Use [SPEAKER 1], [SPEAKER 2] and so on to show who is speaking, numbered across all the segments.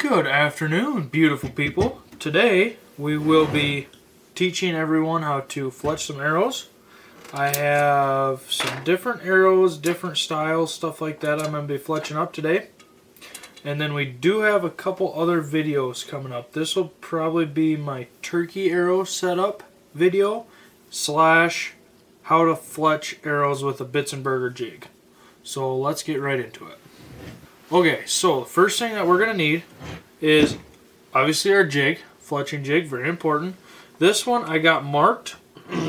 [SPEAKER 1] Good afternoon, beautiful people. Today we will be teaching everyone how to fletch some arrows. I have some different arrows, different styles, stuff like that I'm going to be fletching up today. And then we do have a couple other videos coming up. This will probably be my turkey arrow setup video slash how to fletch arrows with a Bitzenberger jig. So let's get right into it. Okay, so the first thing that we're going to need is obviously our jig, fletching jig, very important. This one I got marked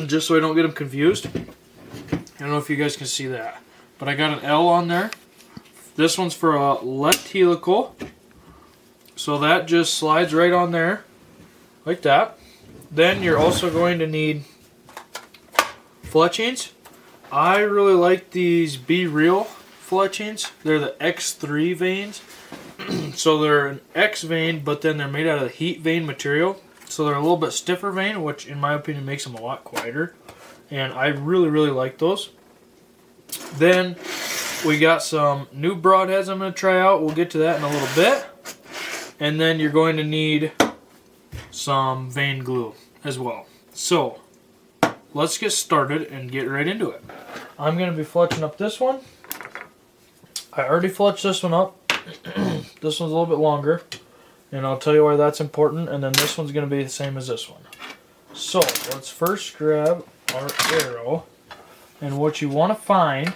[SPEAKER 1] just so I don't get them confused. I don't know if you guys can see that, but I got an L on there. This one's for a left helical, so that just slides right on there like that. Then you're also going to need fletchings. I really like these Be Real fletchings. They're the X3 veins. So they're an X vein, but then they're made out of heat vein material. So they're a little bit stiffer vein, which in my opinion makes them a lot quieter. And I really like those. Then we got some new broadheads I'm going to try out. We'll get to that in a little bit. And then you're going to need some vein glue as well. So let's get started and get right into it. I'm going to be fletching up this one. I already fletched this one up. This one's a little bit longer, and I'll tell you why that's important. And then this one's going to be the same as this one. So let's first grab our arrow, and what you want to find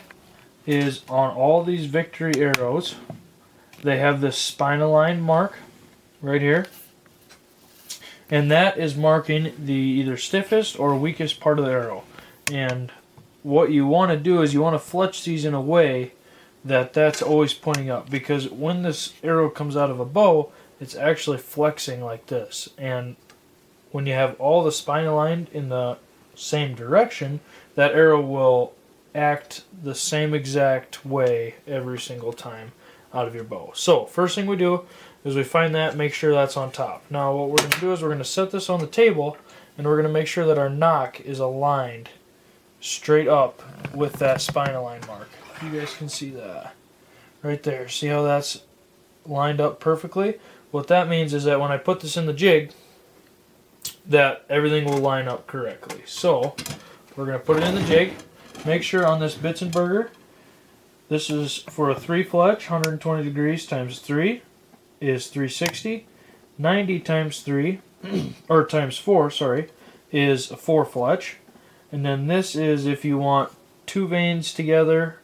[SPEAKER 1] is on all these victory arrows, they have this spine line mark right here, and that is marking the either stiffest or weakest part of the arrow. And what you want to do is you want to fletch these in a way that's always pointing up, because when this arrow comes out of a bow, it's actually flexing like this. And when you have all the spine aligned in the same direction, that arrow will act the same exact way every single time out of your bow. So first thing we do is we find that, make sure that's on top. Now what we're going to do is we're going to set this on the table, and we're going to make sure that our nock is aligned straight up with that spine line mark. You guys can see that right there. See how that's lined up perfectly? What that means is that when I put this in the jig, that everything will line up correctly. So we're going to put it in the jig. Make sure on this Bitzenberger, this is for a 3 fletch, 120 degrees times 3 is 360. 90 times 3, or times 4, sorry, is a 4 fletch. And then this is if you want 2 veins together,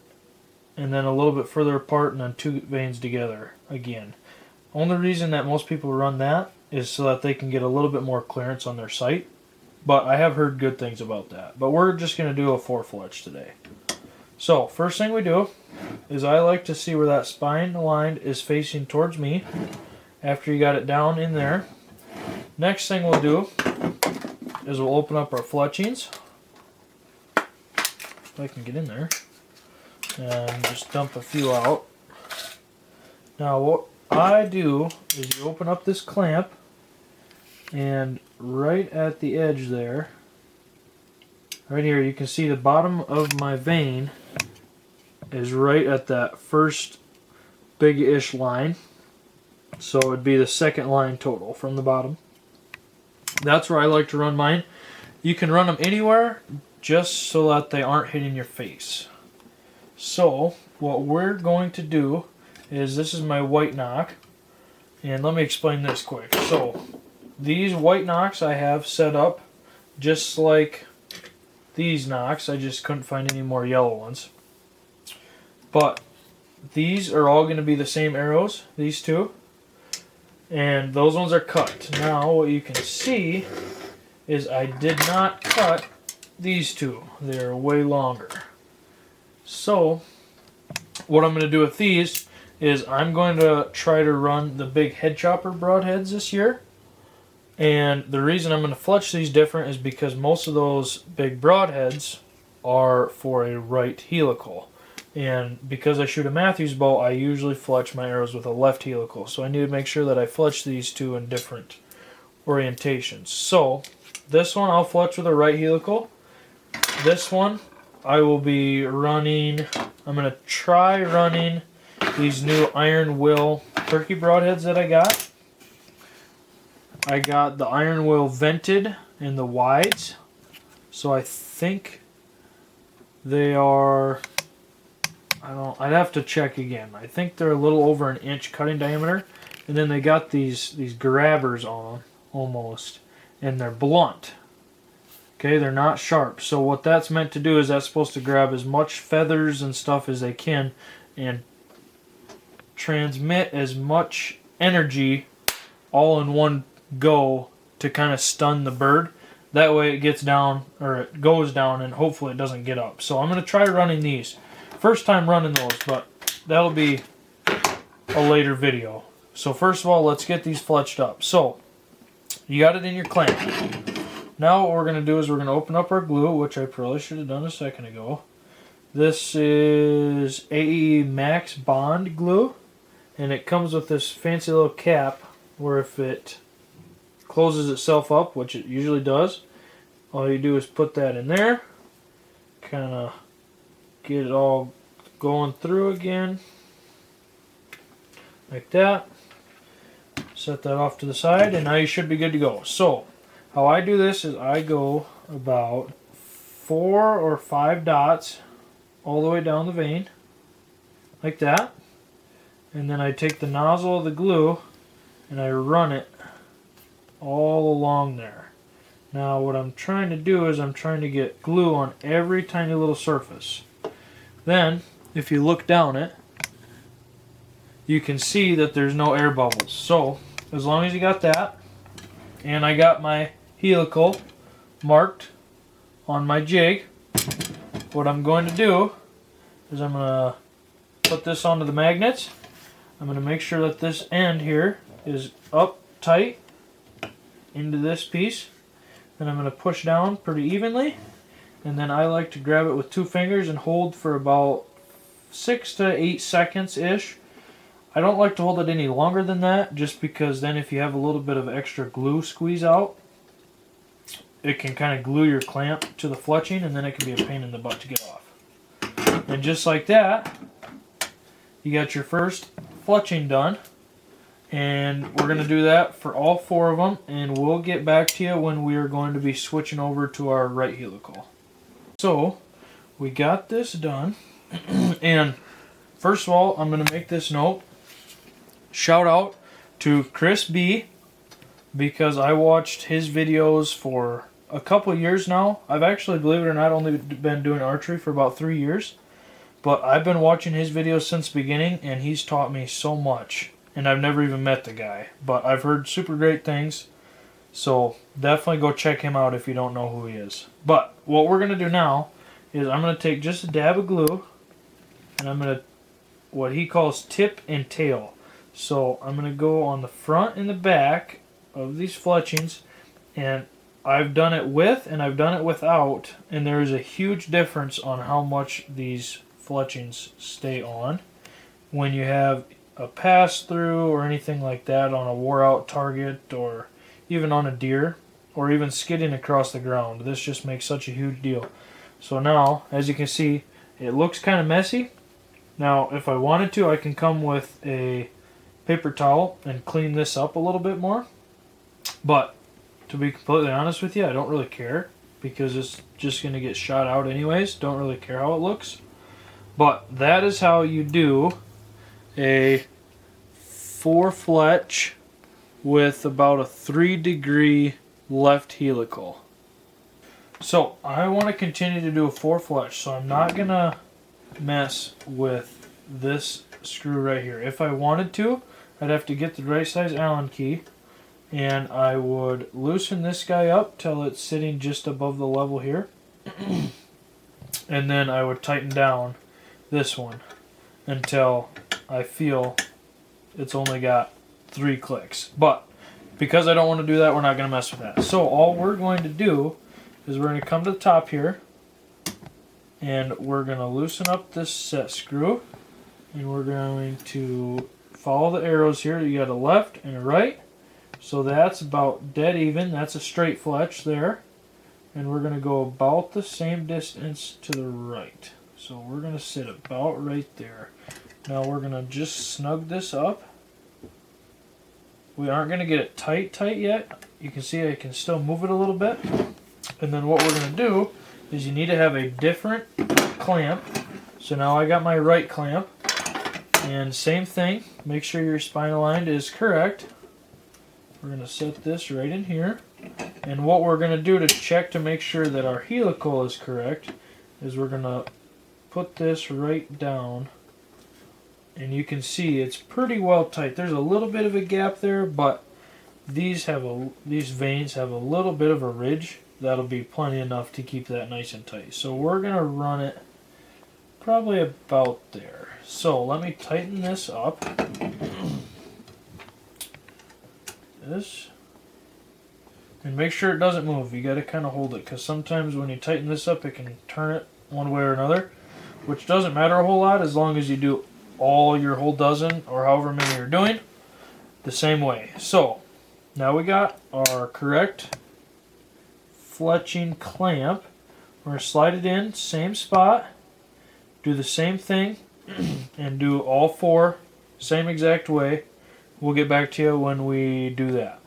[SPEAKER 1] and then a little bit further apart, and then 2 veins together again. Only reason that most people run that is so that they can get a little bit more clearance on their sight. But I have heard good things about that. But we're just going to do a 4 fletch today. So first thing we do is I like to see where that spine line is facing towards me after you got it down in there. Next thing we'll do is we'll open up our fletchings. If I can get in there. And just dump a few out. Now what I do is you open up this clamp, and right at the edge there, right here, you can see the bottom of my vein is right at that first big-ish line. So it would be the second line total from the bottom. That's where I like to run mine. You can run them anywhere just so that they aren't hitting your face. So what we're going to do is, this is my white nock, and let me explain this quick. So these white nocks I have set up just like these nocks. I just couldn't find any more yellow ones. But these are all going to be the same arrows, these two, and those ones are cut. Now what you can see is I did not cut these two. They're way longer. So what I'm going to do with these is I'm going to try to run the big head chopper broadheads this year. And the reason I'm going to fletch these different is because most of those big broadheads are for a right helical. And because I shoot a Matthews bow, I usually fletch my arrows with a left helical. So I need to make sure that I fletch these two in different orientations. So this one I'll fletch with a right helical. This one I will be running, I'm going to try running these new Iron Will turkey broadheads that I got. I got the iron wheel vented in the wides. So I think they are, I'd have to check again. I think they're a little over an inch cutting diameter. And then they got these grabbers on them, almost. And they're blunt. Okay, they're not sharp. So what that's meant to do is that's supposed to grab as much feathers and stuff as they can and transmit as much energy all in one go to kind of stun the bird. That way it gets down, or it goes down, and hopefully it doesn't get up. So I'm going to try running these. First time running those, but that'll be a later video. So first of all, let's get these fletched up. So you got it in your clamp. Now what we're going to do is we're going to open up our glue, which I probably should have done a second ago. This is AE Max Bond glue, and it comes with this fancy little cap where if it closes itself up, which it usually does, all you do is put that in there, kind of get it all going through again, like that. Set that off to the side, and now you should be good to go. So how I do this is I go about 4 or 5 dots all the way down the vein, like that. And then I take the nozzle of the glue and I run it all along there. Now what I'm trying to do is I'm trying to get glue on every tiny little surface. Then, if you look down it, you can see that there's no air bubbles. So, as long as you got that, and I got my helical marked on my jig, what I'm going to do is I'm going to put this onto the magnets. I'm going to make sure that this end here is up tight into this piece. Then I'm going to push down pretty evenly. And then I like to grab it with 2 fingers and hold for about 6 to 8 seconds-ish. I don't like to hold it any longer than that, just because then if you have a little bit of extra glue squeeze out, it can kind of glue your clamp to the fletching, and then it can be a pain in the butt to get off. And just like that, you got your first fletching done. And we're going to do that for all 4 of them, and we'll get back to you when we are going to be switching over to our right helical. So, we got this done, and first of all, I'm going to make this note. Shout out to Chris B, because I watched his videos for a couple years now. I've actually, believe it or not, only been doing archery for about 3 years, but I've been watching his videos since the beginning, and he's taught me so much. And I've never even met the guy, but I've heard super great things, so definitely go check him out if you don't know who he is. But what we're going to do now is I'm going to take just a dab of glue, and I'm going to, what he calls tip and tail. So I'm going to go on the front and the back of these fletchings, and I've done it with and I've done it without, and there is a huge difference on how much these fletchings stay on when you have a pass through or anything like that on a wore out target, or even on a deer, or even skidding across the ground. This just makes such a huge deal. So now, as you can see, it looks kind of messy. Now, if I wanted to, I can come with a paper towel and clean this up a little bit more. But to be completely honest with you, I don't really care, because it's just going to get shot out anyways. Don't really care how it looks. But that is how you do a 4 fletch with about a 3-degree left helical. So I want to continue to do a 4 fletch, so I'm not going to mess with this screw right here. If I wanted to, I'd have to get the right size Allen key, and I would loosen this guy up till it's sitting just above the level here. And then I would tighten down this one until I feel it's only got 3 clicks. But because I don't want to do that, we're not going to mess with that. So all we're going to do is we're going to come to the top here, and we're going to loosen up this set screw, and we're going to follow the arrows here. You got a left and a right, so that's about dead even. That's a straight fletch there, and we're going to go about the same distance to the right. So we're going to sit about right there. Now we're going to just snug this up We aren't going to get it tight yet. You can see I can still move it a little bit. And then what we're going to do is you need to have a different clamp. So now I got my right clamp. And same thing, make sure your spine aligned is correct. We're going to set this right in here. And what we're going to do to check to make sure that our helical is correct is we're going to put this right down. And you can see it's pretty well tight. There's a little bit of a gap there, but these veins have a little bit of a ridge. That'll be plenty enough to keep that nice and tight. So we're going to run it probably about there. So let me tighten this up. This. And make sure it doesn't move. You got to kind of hold it, because sometimes when you tighten this up, it can turn it one way or another, which doesn't matter a whole lot as long as you do all your whole dozen or however many you're doing the same way. So now we got our correct fletching clamp. We're going to slide it in, same spot, do the same thing, and do all four same exact way. We'll get back to you when we do that.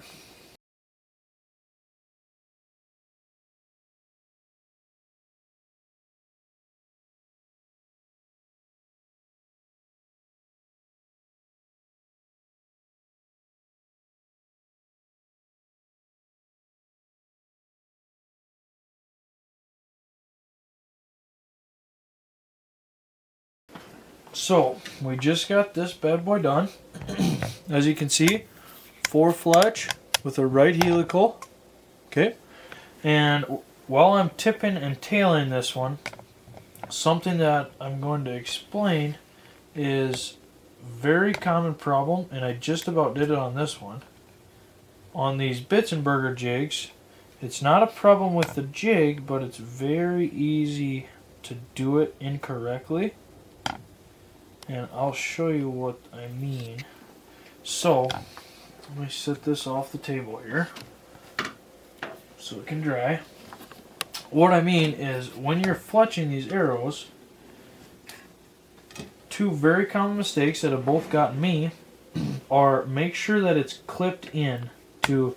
[SPEAKER 1] So we just got this bad boy done. As you can see, 4 fletch with a right helical. Okay, and while I'm tipping and tailing this one, something that I'm going to explain is very common problem, and I just about did it on this one. On these Bitzenberger jigs, it's not a problem with the jig, but it's very easy to do it incorrectly. And I'll show you what I mean. So, let me set this off the table here so it can dry. What I mean is, when you're fletching these arrows, 2 very common mistakes that have both gotten me are make sure that it's clipped in to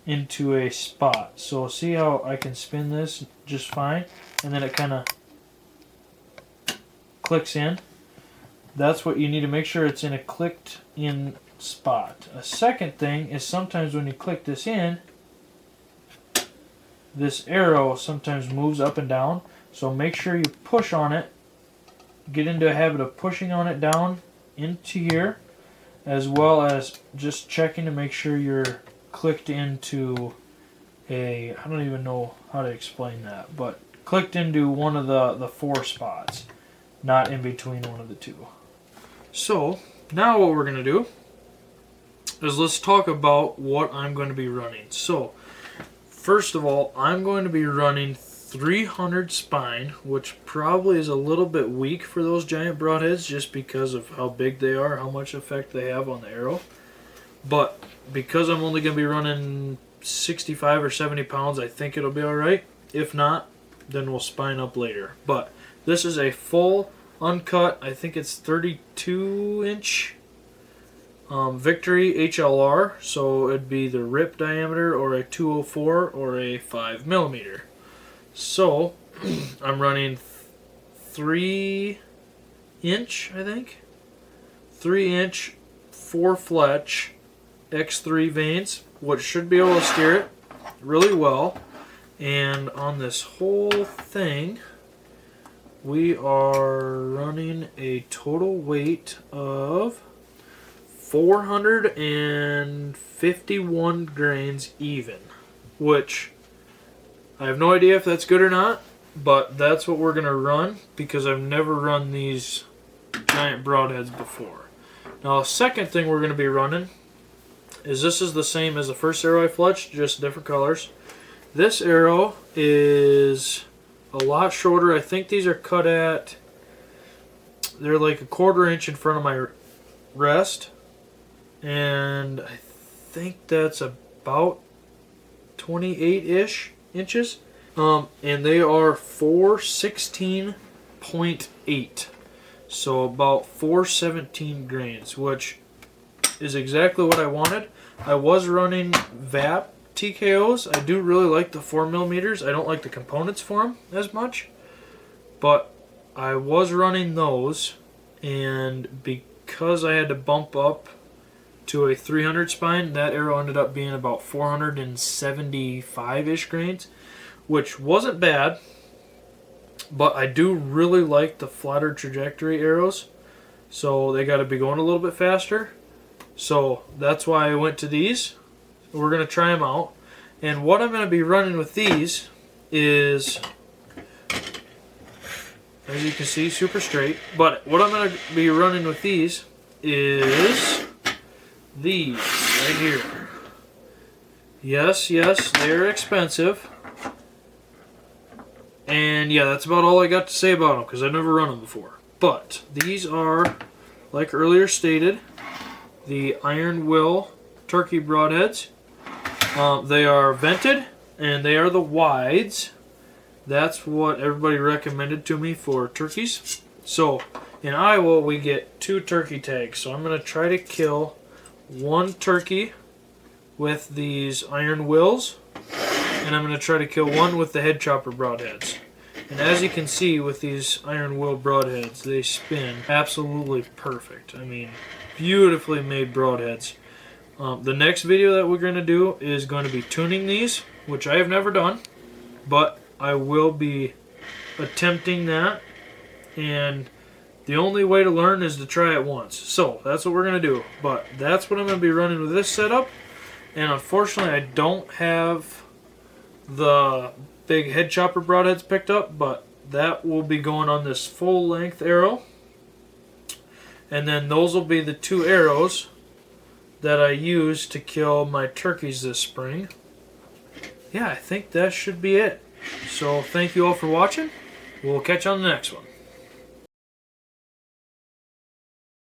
[SPEAKER 1] into a spot. So see how I can spin this just fine, and then it kind of clicks in. That's what you need to make sure it's in a clicked in spot. A second thing is sometimes when you click this in, this arrow sometimes moves up and down. So make sure you push on it. Get into a habit of pushing on it down into here, as well as just checking to make sure you're clicked into a, I don't even know how to explain that, but clicked into one of the 4 spots, not in between one of the 2. So now what we're going to do is let's talk about what I'm going to be running. So first of all, I'm going to be running 300 spine, which probably is a little bit weak for those giant broadheads just because of how big they are, how much effect they have on the arrow. But because I'm only going to be running 65 or 70 pounds, I think it'll be alright. If not, then we'll spine up later. But this is a full uncut, I think it's 32-inch Victory HLR, so it'd be the rip diameter or a 204 or a 5mm. So I'm running 3-inch, I think, 3-inch 4 fletch X3 vanes, which should be able to steer it really well. And on this whole thing, we are running a total weight of 451 grains even, which I have no idea if that's good or not, but that's what we're going to run because I've never run these giant broadheads before. Now, the second thing we're going to be running is this is the same as the first arrow I fletched, just different colors. This arrow is a lot shorter. I think these are cut at, they're like 1/4 inch in front of my rest, and I think that's about 28-ish inches. And they are 416.8, so about 417 grains, which is exactly what I wanted. I was running VAP TKOs. I do really like the 4mm. I don't like the components for them as much, but I was running those, and because I had to bump up to a 300 spine, that arrow ended up being about 475-ish grains, which wasn't bad, but I do really like the flatter trajectory arrows, so they got to be going a little bit faster. So that's why I went to these. We're going to try them out, and what I'm going to be running with these is, as you can see, super straight, but what I'm going to be running with these is these right here. Yes, they're expensive. And yeah, that's about all I got to say about them because I've never run them before. But these are, like earlier stated, the Iron Will turkey broadheads. They are vented and they are the wides. That's what everybody recommended to me for turkeys. So in Iowa we get 2 turkey tags. So I'm going to try to kill 1 turkey with these Iron Wills, and I'm going to try to kill 1 with the head chopper broadheads. And as you can see with these Iron Will broadheads, they spin absolutely perfect. I mean, beautifully made broadheads. The next video that we're going to do is going to be tuning these, which I have never done, but I will be attempting that, and the only way to learn is to try it once. So that's what we're going to do. But that's what I'm going to be running with this setup. And unfortunately I don't have the big head chopper broadheads picked up, but that will be going on this full length arrow. And then those will be the 2 arrows that I use to kill my turkeys this spring. Yeah, I think that should be it. So thank you all for watching. We'll catch you on the next one.